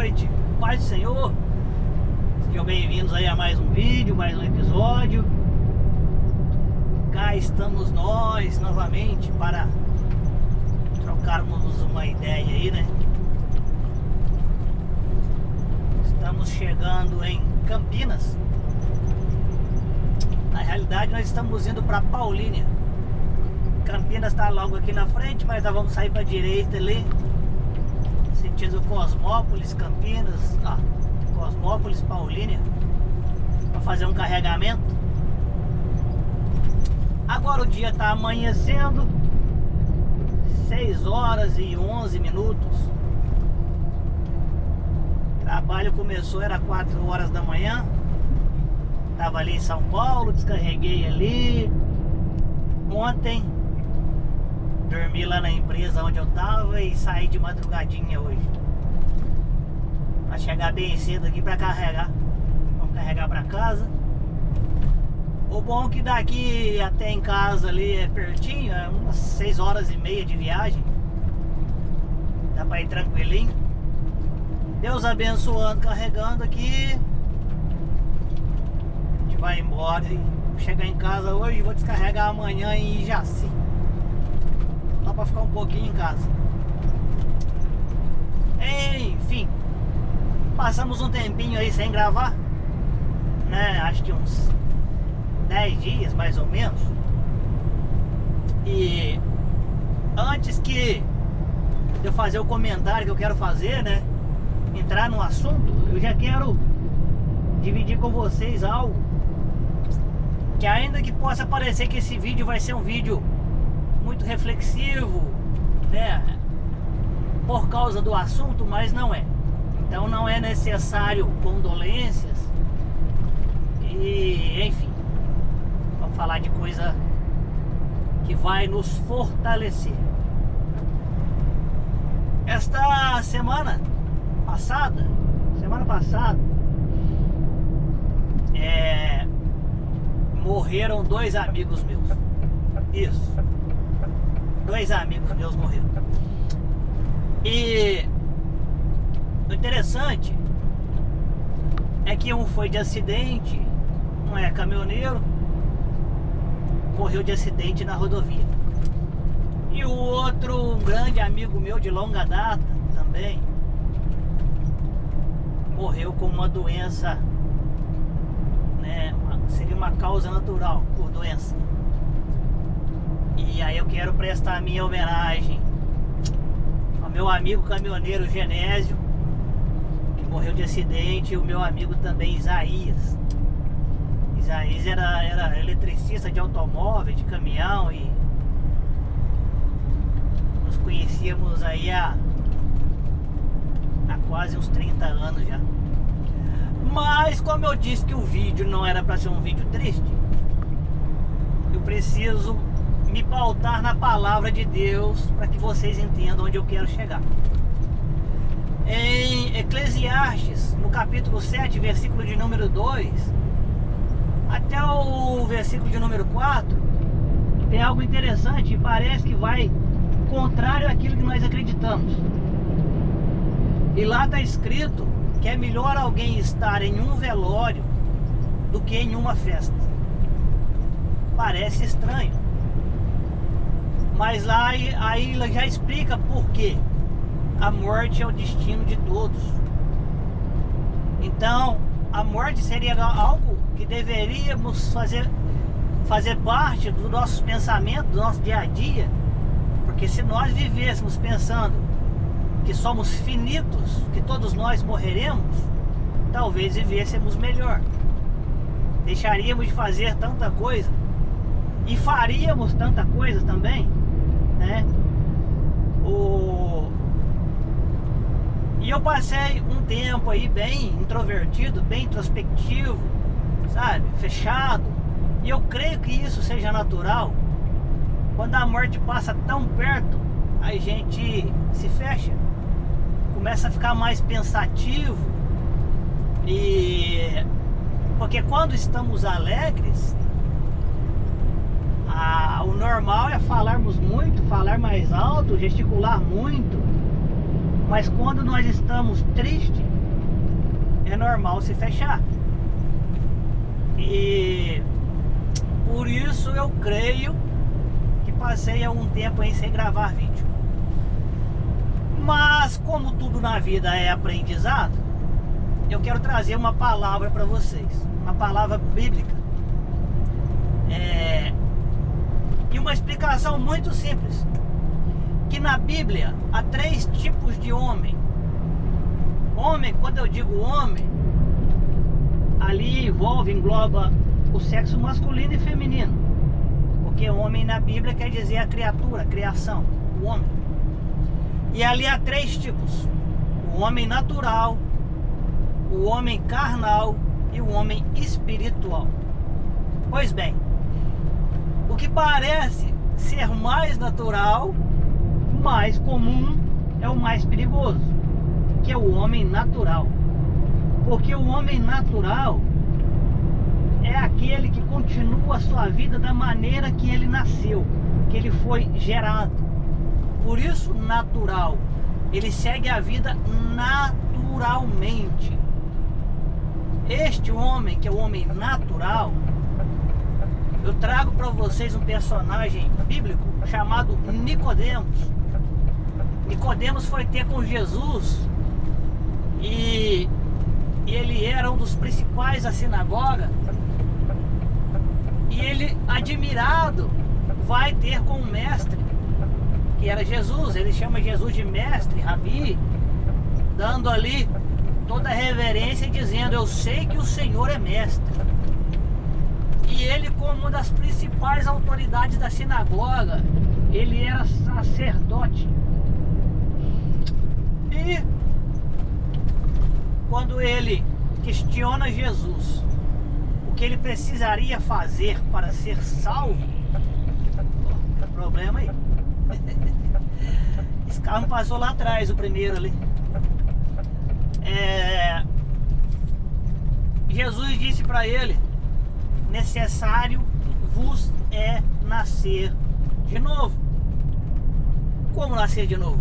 noite, paz do Senhor. Sejam bem-vindos aí a mais um vídeo, mais um episódio. Cá estamos nós novamente para trocarmos uma ideia aí, né? Estamos chegando em Campinas. Na realidade nós estamos indo para Paulínia. Campinas está logo aqui na frente, mas nós vamos sair para a direita ali, sentido Cosmópolis, Campinas, Cosmópolis, Paulínia, para fazer um carregamento. Agora o dia está amanhecendo, 6 horas e 11 minutos. O trabalho começou, era 4 horas da manhã. Estava ali em São Paulo, descarreguei ali. Ontem dormi lá na empresa onde eu tava e saí de madrugadinha hoje pra chegar bem cedo aqui pra carregar. Vamos carregar pra casa. O bom é que daqui até em casa ali é pertinho, é umas 6 horas e meia de viagem. Dá pra ir tranquilinho. Deus abençoando, carregando aqui. A gente vai embora e chegar em casa hoje, vou descarregar amanhã em Jaci. Só pra ficar um pouquinho em casa. Enfim, passamos um tempinho aí sem gravar, né? Acho que uns 10 dias mais ou menos. E antes que de eu fazer o comentário que eu quero fazer, né, entrar no assunto, eu já quero dividir com vocês algo que, ainda que possa parecer que esse vídeo vai ser um vídeo muito reflexivo, né, por causa do assunto, mas não é. Então não é necessário condolências. E enfim, vamos falar de coisa que vai nos fortalecer. Esta semana passada, morreram 2 amigos meus. Isso, 2 amigos meus morreram. E o interessante é que um foi de acidente, um é caminhoneiro, morreu de acidente na rodovia. E o outro, um grande amigo meu de longa data também, morreu com uma doença, né, seria uma causa natural por doença. E aí eu quero prestar a minha homenagem ao meu amigo caminhoneiro Genésio, que morreu de acidente, e o meu amigo também Isaías. Isaías era eletricista de automóvel, de caminhão, e nos conhecíamos aí há quase uns 30 anos já. Mas como eu disse que o vídeo não era para ser um vídeo triste, eu preciso me pautar na palavra de Deus para que vocês entendam onde eu quero chegar. Em Eclesiastes, no capítulo 7, versículo de número 2 até o versículo de número 4, tem algo interessante e parece que vai contrário àquilo que nós acreditamos. E lá está escrito que é melhor alguém estar em um velório do que em uma festa. Parece estranho, mas lá aí já explica por quê. A morte é o destino de todos. Então a morte seria algo que deveríamos fazer parte dos nossos pensamentos, do nosso dia a dia. Porque se nós vivêssemos pensando que somos finitos, que todos nós morreremos, talvez vivêssemos melhor. Deixaríamos de fazer tanta coisa e faríamos tanta coisa também, né? E eu passei um tempo aí bem introvertido, bem introspectivo, sabe? Fechado. E eu creio que isso seja natural. Quando a morte passa tão perto, a gente se fecha, começa a ficar mais pensativo. E porque quando estamos alegres, o normal é falarmos muito, falar mais alto, gesticular muito. Mas quando nós estamos tristes, é normal se fechar. E por isso eu creio que passei algum tempo aí sem gravar vídeo. Mas como tudo na vida é aprendizado, eu quero trazer uma palavra para vocês, uma palavra bíblica, e uma explicação muito simples, que na Bíblia há 3 tipos de homem. Homem, quando eu digo homem, ali engloba o sexo masculino e feminino, porque homem na Bíblia quer dizer a criatura, a criação, o homem. E ali há 3 tipos: o homem natural, o homem carnal e o homem espiritual. Pois bem, o que parece ser mais natural, mais comum, é o mais perigoso, que é o homem natural. Porque o homem natural é aquele que continua a sua vida da maneira que ele nasceu, que ele foi gerado. Por isso, natural. Ele segue a vida naturalmente. Este homem, que é o homem natural, eu trago para vocês um personagem bíblico chamado Nicodemos. Nicodemos foi ter com Jesus e ele era um dos principais da sinagoga. E ele, admirado, vai ter com o mestre, que era Jesus. Ele chama Jesus de mestre, rabi, dando ali toda a reverência e dizendo: eu sei que o Senhor é mestre. E ele, como uma das principais autoridades da sinagoga, ele era sacerdote. E quando ele questiona Jesus o que ele precisaria fazer para ser salvo, tem problema aí. Esse carro passou lá atrás, o primeiro ali. Jesus disse para ele: necessário vos é nascer de novo. Como nascer de novo?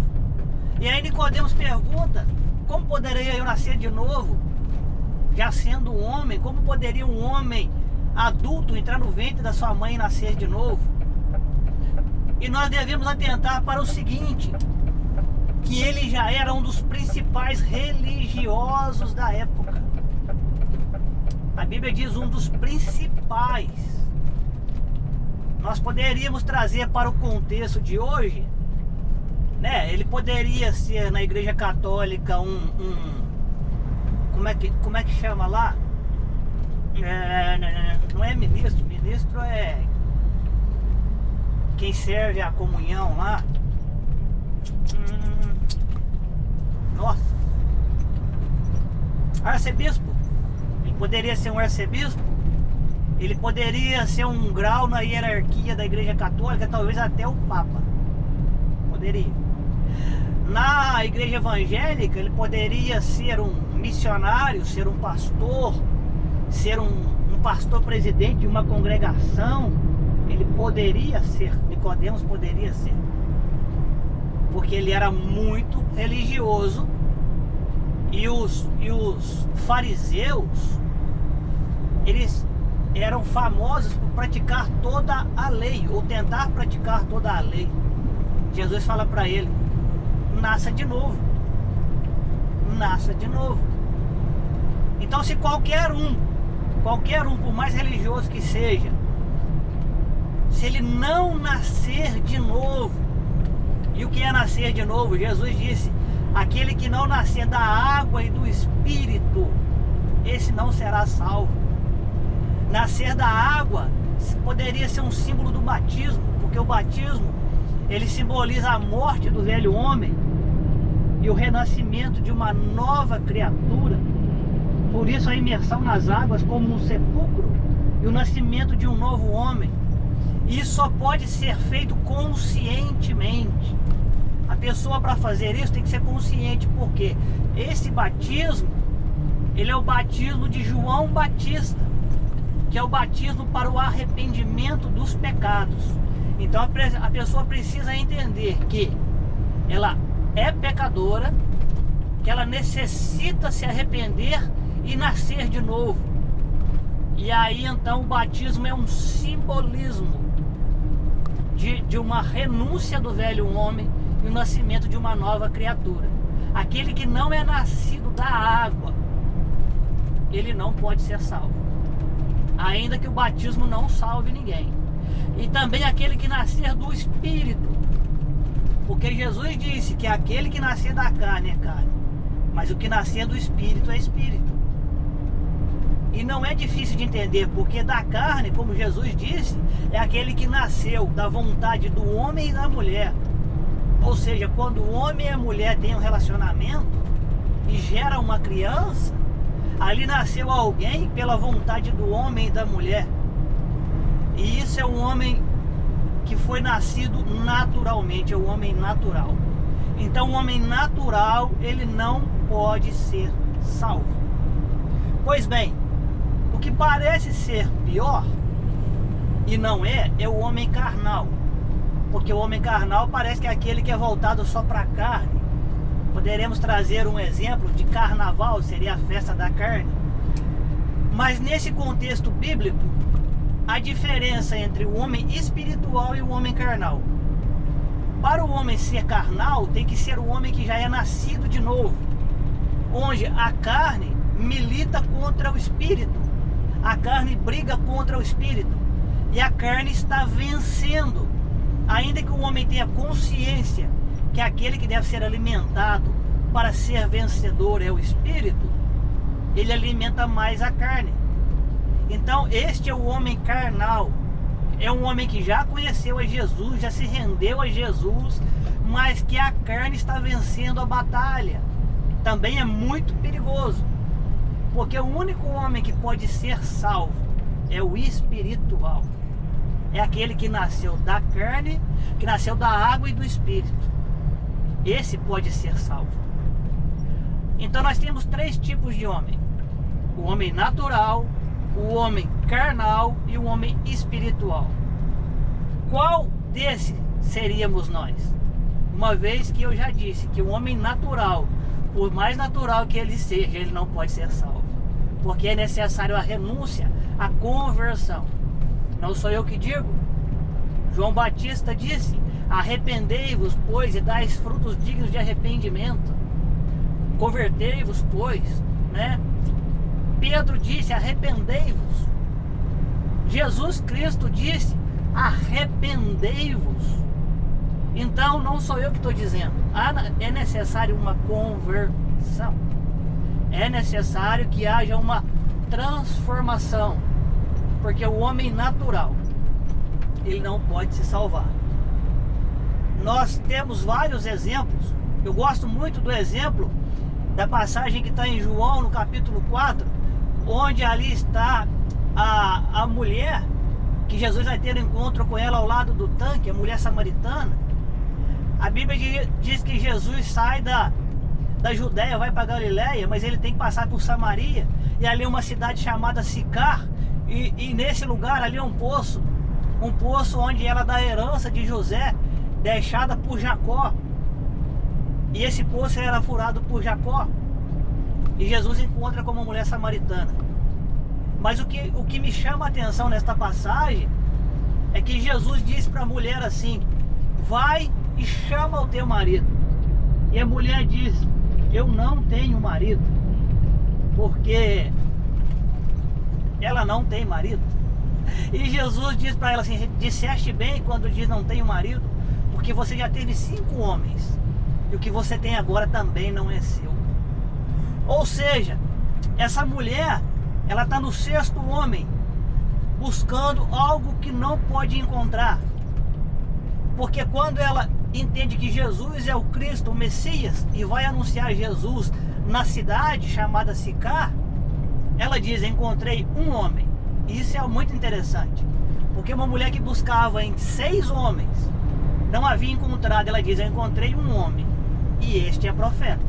E aí Nicodemos pergunta: como poderia eu nascer de novo, já sendo um homem? Como poderia um homem adulto entrar no ventre da sua mãe e nascer de novo? E nós devemos atentar para o seguinte, que ele já era um dos principais religiosos da época. A Bíblia diz um dos principais. Nós poderíamos trazer para o contexto de hoje, né? Ele poderia ser na Igreja Católica como é que chama lá? Não é ministro. Ministro é quem serve a comunhão lá. Nossa. Arcebispo. Ele poderia ser um arcebispo. Ele poderia ser um grau na hierarquia da Igreja Católica, talvez até o Papa. Poderia. Na Igreja Evangélica, ele poderia ser um missionário, ser um pastor, ser um pastor presidente de uma congregação. Ele poderia ser, Nicodemos poderia ser, porque ele era muito religioso. E os fariseus, eles eram famosos por praticar toda a lei, ou tentar praticar toda a lei. Jesus fala para ele: nasça de novo. Nasça de novo. Então, se qualquer um, por mais religioso que seja, se ele não nascer de novo, e o que é nascer de novo? Jesus disse: aquele que não nascer da água e do Espírito, esse não será salvo. Nascer da água poderia ser um símbolo do batismo, porque o batismo, ele simboliza a morte do velho homem e o renascimento de uma nova criatura. Por isso a imersão nas águas como um sepulcro e o nascimento de um novo homem. Isso só pode ser feito conscientemente. A pessoa, para fazer isso, tem que ser consciente, porque esse batismo, ele é o batismo de João Batista, que é o batismo para o arrependimento dos pecados. Então a pessoa precisa entender que ela é pecadora, que ela necessita se arrepender e nascer de novo. E aí então o batismo é um simbolismo de uma renúncia do velho homem e o nascimento de uma nova criatura. Aquele que não é nascido da água, ele não pode ser salvo, ainda que o batismo não salve ninguém. E também aquele que nascer do Espírito, porque Jesus disse que aquele que nascer da carne é carne, mas o que nascer do Espírito é Espírito. E não é difícil de entender, porque da carne, como Jesus disse, é aquele que nasceu da vontade do homem e da mulher. Ou seja, quando o homem e a mulher têm um relacionamento e gera uma criança, ali nasceu alguém pela vontade do homem e da mulher. E isso é um homem que foi nascido naturalmente, é o homem natural. Então o homem natural, ele não pode ser salvo. Pois bem, o que parece ser pior, e não é o homem carnal. Porque o homem carnal parece que é aquele que é voltado só para a carne. Poderemos trazer um exemplo de carnaval, seria a festa da carne. Mas nesse contexto bíblico, a diferença entre o homem espiritual e o homem carnal. Para o homem ser carnal, tem que ser o homem que já é nascido de novo, onde a carne milita contra o espírito, a carne briga contra o espírito, e a carne está vencendo. Ainda que o homem tenha consciência que aquele que deve ser alimentado para ser vencedor é o espírito, ele alimenta mais a carne. Então este é o homem carnal, é um homem que já conheceu a Jesus, já se rendeu a Jesus, mas que a carne está vencendo a batalha. Também é muito perigoso, porque o único homem que pode ser salvo é o espiritual. É aquele que nasceu da carne, que nasceu da água e do espírito. Esse pode ser salvo. Então nós temos 3 tipos de homem: o homem natural, o homem carnal e o homem espiritual. Qual desses seríamos nós? Uma vez que eu já disse que o homem natural, por mais natural que ele seja, ele não pode ser salvo, porque é necessário a renúncia, a conversão. Não sou eu que digo. João Batista disse: arrependei-vos, pois, e dais frutos dignos de arrependimento. Convertei-vos, pois, né? Pedro disse: arrependei-vos. Jesus Cristo disse: arrependei-vos. Então não sou eu que estou dizendo. É necessário uma conversão. É necessário que haja uma transformação, porque o homem natural, ele não pode se salvar. Nós temos vários exemplos. Eu gosto muito do exemplo da passagem que está em João, no capítulo 4, onde ali está a mulher, que Jesus vai ter um encontro com ela ao lado do tanque, a mulher samaritana. A Bíblia diz que Jesus sai da Judéia, vai para Galiléia, mas ele tem que passar por Samaria, e ali é uma cidade chamada Sicar, e nesse lugar ali é um poço onde ela dá a herança de José, deixada por Jacó, e esse poço era furado por Jacó, e Jesus encontra com uma mulher samaritana. Mas o que me chama a atenção nesta passagem é que Jesus disse para a mulher assim: vai e chama o teu marido. E a mulher diz: eu não tenho marido. Porque ela não tem marido. E Jesus diz para ela assim: disseste bem quando diz não tenho marido, porque você já teve 5 homens, e o que você tem agora também não é seu. Ou seja, essa mulher, ela está no 6º homem, buscando algo que não pode encontrar. Porque quando ela entende que Jesus é o Cristo, o Messias, e vai anunciar Jesus na cidade chamada Sicar, ela diz: encontrei um homem. Isso é muito interessante, porque uma mulher que buscava em 6 homens não havia encontrado. Ela diz: eu encontrei um homem, e este é profeta,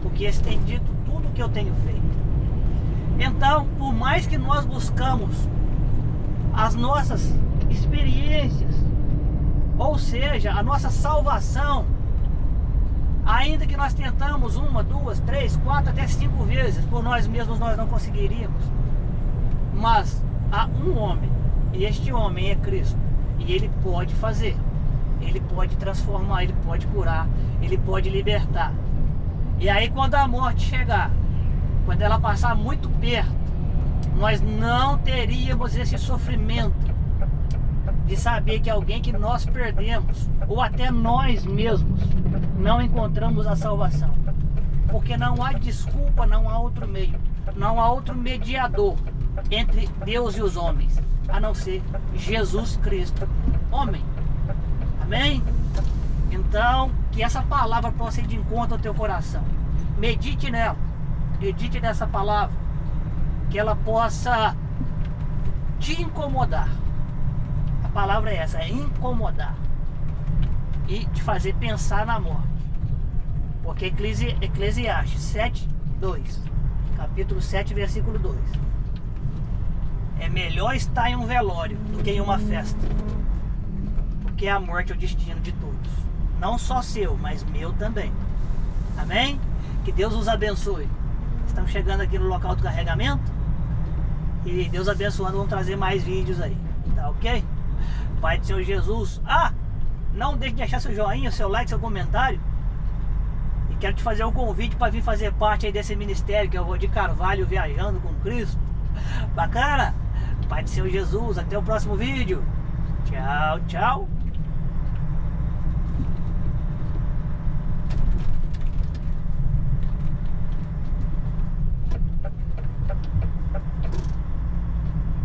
porque este tem dito tudo o que eu tenho feito. Então, por mais que nós buscamos as nossas experiências, ou seja, a nossa salvação Ainda que nós tentamos 1, 2, 3, 4, até 5 vezes, por nós mesmos nós não conseguiríamos. Mas há um homem, e este homem é Cristo, e ele pode fazer, ele pode transformar, ele pode curar, ele pode libertar. E aí quando a morte chegar, quando ela passar muito perto, nós não teríamos esse sofrimento de saber que alguém que nós perdemos, ou até nós mesmos, não encontramos a salvação. Porque não há desculpa, não há outro meio, não há outro mediador entre Deus e os homens, a não ser Jesus Cristo, homem. Amém? Então, que essa palavra possa ir de encontro ao teu coração. Medite nela, medite nessa palavra, que ela possa te incomodar. A palavra é essa, é incomodar. E te fazer pensar na morte. Porque Eclesiastes 7, 2, capítulo 7, versículo 2. É melhor estar em um velório do que em uma festa, porque a morte é o destino de todos. Não só seu, mas meu também. Amém? Que Deus os abençoe. Estamos chegando aqui no local do carregamento. E Deus abençoando, vamos trazer mais vídeos aí. Tá ok? Pai do Senhor Jesus. Não deixe de deixar seu joinha, seu like, seu comentário. E quero te fazer um convite para vir fazer parte aí desse ministério, que é o Rodir Carvalho Viajando com Cristo. Bacana? Pai do Senhor Jesus, até o próximo vídeo. Tchau, tchau.